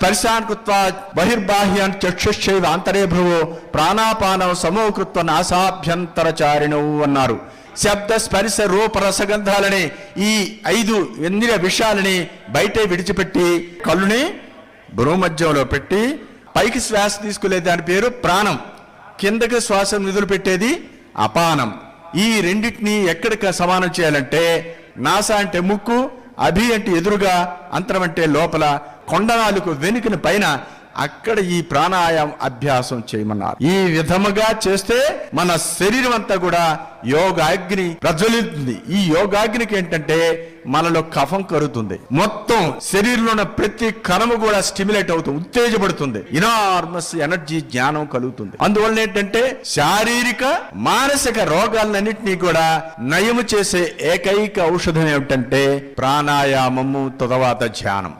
స్పర్శాన్ కృత్వా బహిర్బాహ్యాన్ చక్షుశ్చైవ అంతరే భ్రువో ప్రాణాపానం సమోకృత్వ నాసాభ్యంతరచారిణవు అన్నారు. శబ్ద స్పర్శ రూప రసగంధాలని ఈ 5 ఇంద్రియ విషయాలని బయటే విడిచిపెట్టి కళ్ళుని భ్రూమధ్యంలో పెట్టి పైకి శ్వాస తీసుకునే దాని పేరు ప్రాణం, కిందకి శ్వాస నిధులు పెట్టేది అపానం. ఈ రెండింటినీ ఎక్కడికి సమానం చేయాలంటే నాస అంటే ముక్కు, అభి అంటే ఎదురుగా, అంతరం అంటే లోపల, కొండనాలకు వెనుకని పైన అక్కడ ఈ ప్రాణాయామ అభ్యాసం చేయమన్నారు. ఈ విధముగా చేస్తే మన శరీరం అంతా కూడా యోగాగ్ని ప్రజ్వలిస్తుంది. ఈ యోగాగ్నికి ఏంటంటే మనలో కఫం కరుగుతుంది, మొత్తం శరీరంలో ఉన్న ప్రతి కణము కూడా స్టిమ్యులేట్ అవుతుంది, ఉత్తేజపడుతుంది, ఇనార్మస్ ఎనర్జీ జ్ఞానం కలుగుతుంది. అందువల్ల ఏంటంటే శారీరక మానసిక రోగాలన్నింటినీ కూడా నయము చేసే ఏకైక ఔషధం ఏమిటంటే ప్రాణాయామము, తరువాత ధ్యానం.